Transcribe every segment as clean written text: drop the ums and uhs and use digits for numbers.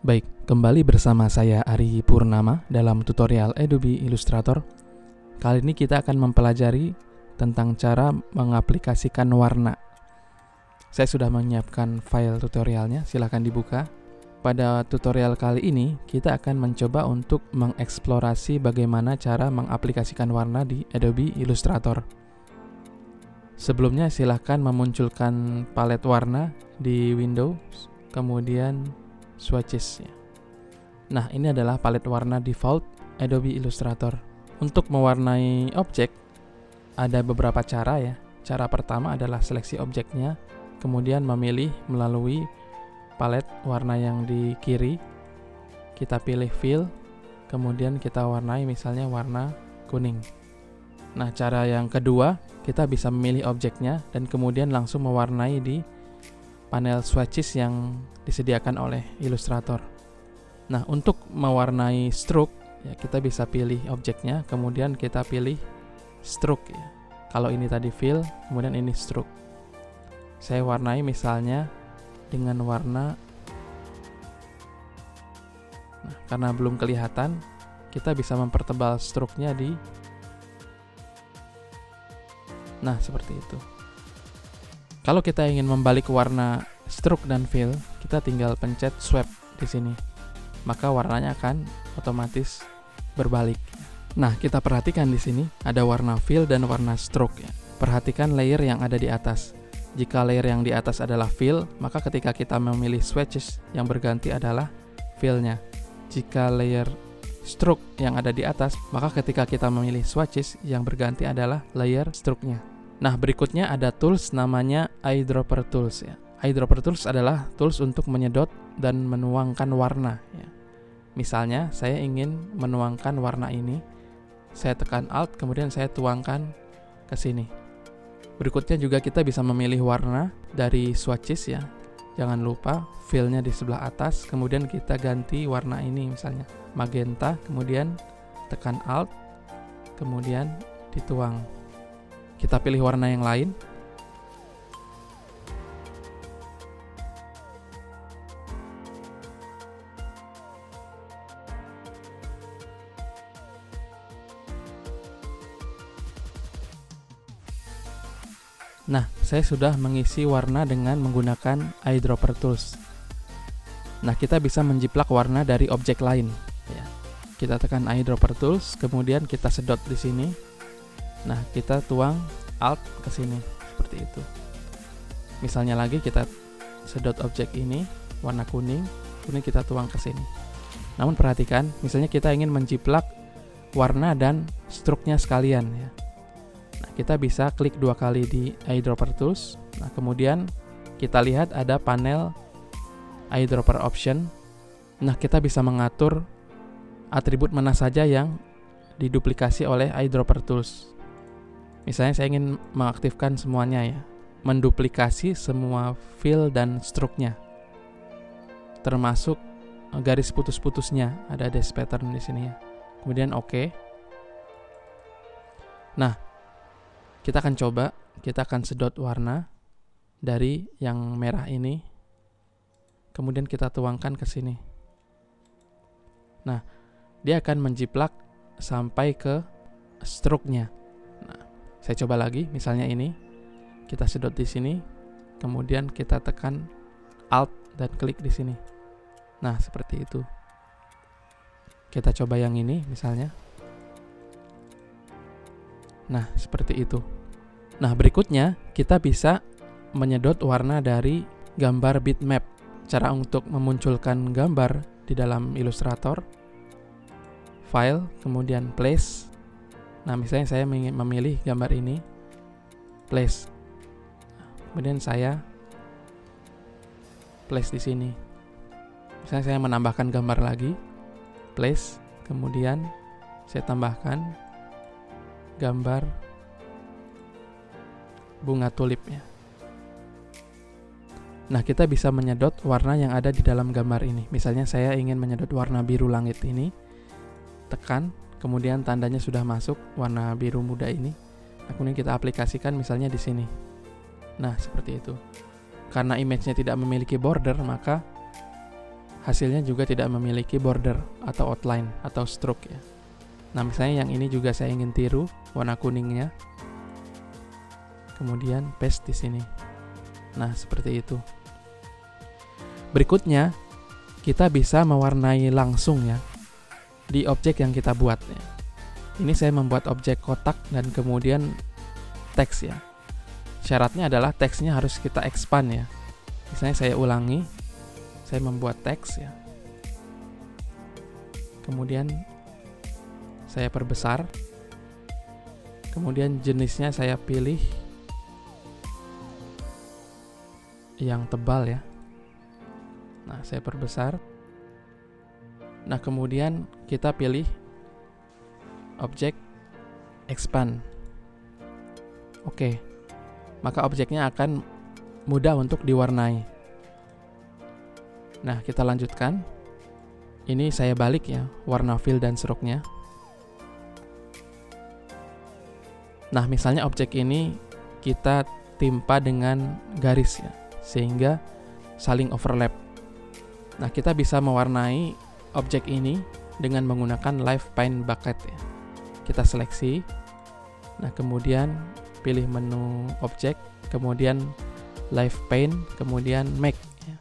Baik, kembali bersama saya Ari Purnama dalam tutorial Adobe Illustrator. Kali ini kita akan mempelajari tentang cara mengaplikasikan warna. Saya sudah menyiapkan file tutorialnya, silahkan dibuka. Pada tutorial kali ini, kita akan mencoba untuk mengeksplorasi bagaimana cara mengaplikasikan warna di Adobe Illustrator. Sebelumnya silahkan memunculkan palet warna di Windows, kemudian swatches. Nah, ini adalah palet warna default Adobe Illustrator. Untuk mewarnai objek, ada beberapa cara ya. Cara pertama adalah seleksi objeknya, kemudian memilih melalui palet warna yang di kiri. Kita pilih fill, kemudian kita warnai misalnya warna kuning. Nah, cara yang kedua, kita bisa memilih objeknya dan kemudian langsung mewarnai di panel swatches yang disediakan oleh Illustrator. Nah, untuk mewarnai stroke, ya kita bisa pilih objeknya, kemudian kita pilih stroke ya. Kalau ini tadi fill, kemudian ini stroke. Saya warnai misalnya dengan warna, nah, karena belum kelihatan, kita bisa mempertebal stroke-nya di, nah seperti itu. Kalau kita ingin membalik warna stroke dan fill, kita tinggal pencet swipe di sini. Maka warnanya akan otomatis berbalik. Nah, kita perhatikan di sini ada warna fill dan warna stroke ya. Perhatikan layer yang ada di atas. Jika layer yang di atas adalah fill, maka ketika kita memilih swatches yang berganti adalah fill-nya. Jika layer stroke yang ada di atas, maka ketika kita memilih swatches yang berganti adalah layer stroke-nya. Nah, berikutnya ada tools namanya Eyedropper Tools ya. Eyedropper Tools adalah tools untuk menyedot dan menuangkan warna ya. Misalnya, saya ingin menuangkan warna ini. Saya tekan Alt, kemudian saya tuangkan ke sini. Berikutnya juga kita bisa memilih warna dari swatches ya. Jangan lupa fill-nya di sebelah atas, kemudian kita ganti warna ini misalnya magenta, kemudian tekan Alt, kemudian dituang. Kita pilih warna yang lain. Nah, saya sudah mengisi warna dengan menggunakan Eyedropper Tools. Nah, kita bisa menjiplak warna dari objek lain. Ya. Kita tekan Eyedropper Tools, kemudian kita sedot di sini. Nah, kita tuang Alt ke sini, seperti itu. Misalnya lagi kita sedot objek ini, warna kuning, kemudian kita tuang ke sini. Namun perhatikan, misalnya kita ingin menjiplak warna dan stroke-nya sekalian ya. Nah, kita bisa klik 2 kali di Eyedropper Tools. Nah, kemudian kita lihat ada panel Eyedropper Option. Nah, kita bisa mengatur atribut mana saja yang diduplikasi oleh Eyedropper Tools. Misalnya saya ingin mengaktifkan semuanya ya, menduplikasi semua fill dan stroke-nya, termasuk garis putus-putusnya, ada dash pattern di sini ya. Kemudian OK. Nah, kita akan coba, kita akan sedot warna dari yang merah ini, kemudian kita tuangkan ke sini. Nah, dia akan menjiplak sampai ke stroke-nya. Nah, saya coba lagi, misalnya ini, kita sedot di sini, kemudian kita tekan Alt dan klik di sini. Nah, seperti itu. Kita coba yang ini, misalnya. Nah, seperti itu. Nah, berikutnya kita bisa menyedot warna dari gambar bitmap. Cara untuk memunculkan gambar di dalam Illustrator, File, kemudian Place. Nah, misalnya saya ingin memilih gambar ini, Place. Kemudian saya place di sini. Misalnya saya menambahkan gambar lagi, Place, kemudian saya tambahkan gambar bunga tulip ya. Nah, kita bisa menyedot warna yang ada di dalam gambar ini. Misalnya saya ingin menyedot warna biru langit ini, tekan, kemudian tandanya sudah masuk warna biru muda ini. Nah, kemudian kita aplikasikan misalnya di sini. Nah, seperti itu. Karena image-nya tidak memiliki border, maka hasilnya juga tidak memiliki border atau outline atau stroke ya. Nah, misalnya yang ini juga saya ingin tiru warna kuningnya. Kemudian paste di sini. Nah, seperti itu. Berikutnya, kita bisa mewarnai langsung ya di objek yang kita buat ya. Ini saya membuat objek kotak dan kemudian teks ya. Syaratnya adalah teksnya harus kita expand ya. Misalnya saya ulangi, saya membuat teks ya. Kemudian saya perbesar. Kemudian jenisnya saya pilih yang tebal ya. Nah, saya perbesar. Nah, kemudian kita pilih objek expand. Oke. Maka objeknya akan mudah untuk diwarnai. Nah, kita lanjutkan. Ini saya balik ya, warna fill dan stroke-nya. Nah, misalnya objek ini kita timpa dengan garis ya, sehingga saling overlap. Nah, kita bisa mewarnai objek ini dengan menggunakan Live Paint Bucket ya. Kita seleksi. Nah, kemudian pilih menu objek, kemudian Live Paint, kemudian Make ya.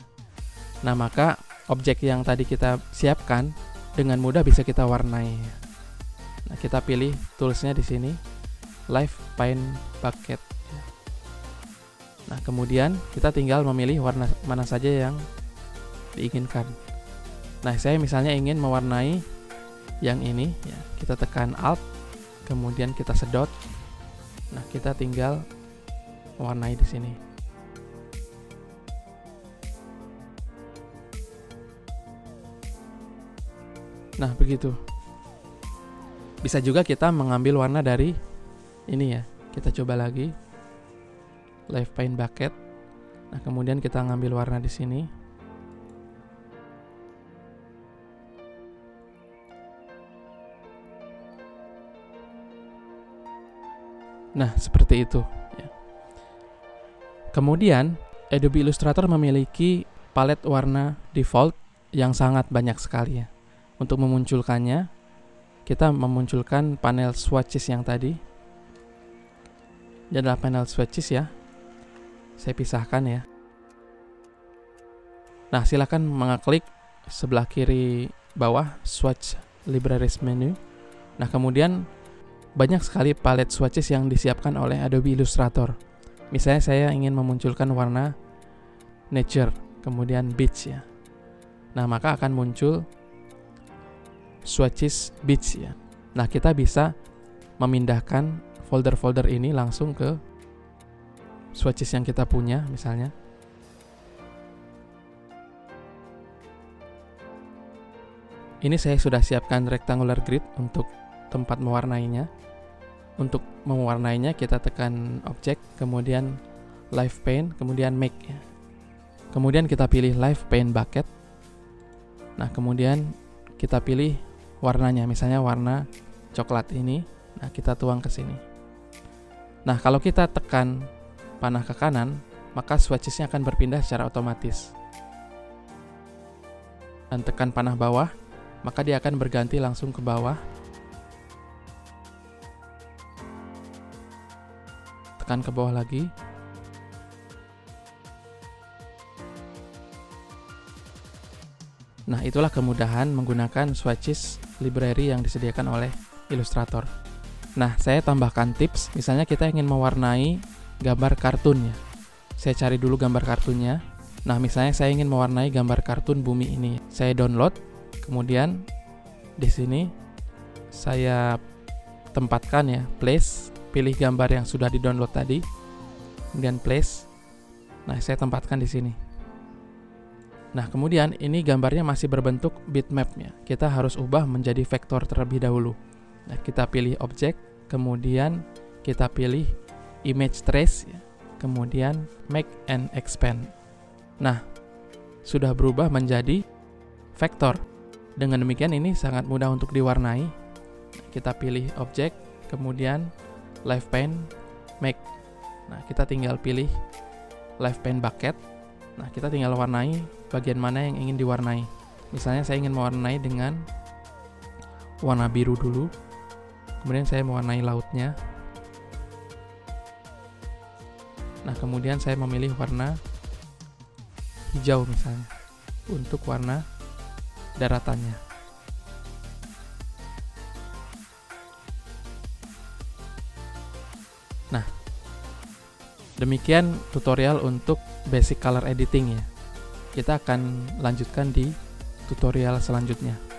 Nah, maka objek yang tadi kita siapkan dengan mudah bisa kita warnai. Nah, kita pilih toolsnya di sini, Live Paint Bucket. Nah, kemudian kita tinggal memilih warna mana saja yang diinginkan. Nah, saya misalnya ingin mewarnai yang ini, ya, kita tekan Alt, kemudian kita sedot. Nah, kita tinggal mewarnai di sini. Nah, begitu. Bisa juga kita mengambil warna dari ini ya. Kita coba lagi. Live Paint Bucket. Nah, kemudian kita ngambil warna di sini. Nah, seperti itu ya. Kemudian, Adobe Illustrator memiliki palet warna default yang sangat banyak sekali ya. Untuk memunculkannya, kita memunculkan panel swatches yang tadi. Ini adalah panel swatches ya. Saya pisahkan ya. Nah, silakan mengklik sebelah kiri bawah swatch libraries menu. Nah, kemudian banyak sekali palet swatches yang disiapkan oleh Adobe Illustrator. Misalnya saya ingin memunculkan warna nature, kemudian beach ya. Nah, maka akan muncul swatches beach ya. Nah, kita bisa memindahkan folder-folder ini langsung ke swatches yang kita punya misalnya. Ini saya sudah siapkan rectangular grid untuk tempat mewarnainya. Untuk mewarnainya kita tekan objek, kemudian Live Paint, kemudian Make ya. Kemudian kita pilih Live Paint Bucket. Nah, kemudian kita pilih warnanya, misalnya warna coklat ini. Nah, kita tuang ke sini. Nah, kalau kita tekan panah ke kanan, maka swatches-nya akan berpindah secara otomatis. Dan tekan panah bawah, maka dia akan berganti langsung ke bawah. Tekan ke bawah lagi. Nah, itulah kemudahan menggunakan swatches library yang disediakan oleh Illustrator. Nah, saya tambahkan tips. Misalnya kita ingin mewarnai gambar kartun ya. Saya cari dulu gambar kartunnya. Nah, misalnya saya ingin mewarnai gambar kartun bumi ini. Saya download, kemudian di sini saya tempatkan ya, place, pilih gambar yang sudah di-download tadi. Kemudian place. Nah, saya tempatkan di sini. Nah, kemudian ini gambarnya masih berbentuk bitmap ya. Kita harus ubah menjadi vektor terlebih dahulu. Nah, kita pilih objek, kemudian kita pilih image trace ya. Kemudian make and expand. Nah, sudah berubah menjadi vektor. Dengan demikian ini sangat mudah untuk diwarnai. Kita pilih objek, kemudian Live Paint, Make. Nah, kita tinggal pilih Live Paint Bucket. Nah, kita tinggal warnai bagian mana yang ingin diwarnai. Misalnya saya ingin mewarnai dengan warna biru dulu, kemudian saya mewarnai lautnya. Nah, kemudian saya memilih warna hijau misalnya untuk warna daratannya. Nah, demikian tutorial untuk basic color editing ya. Kita akan lanjutkan di tutorial selanjutnya.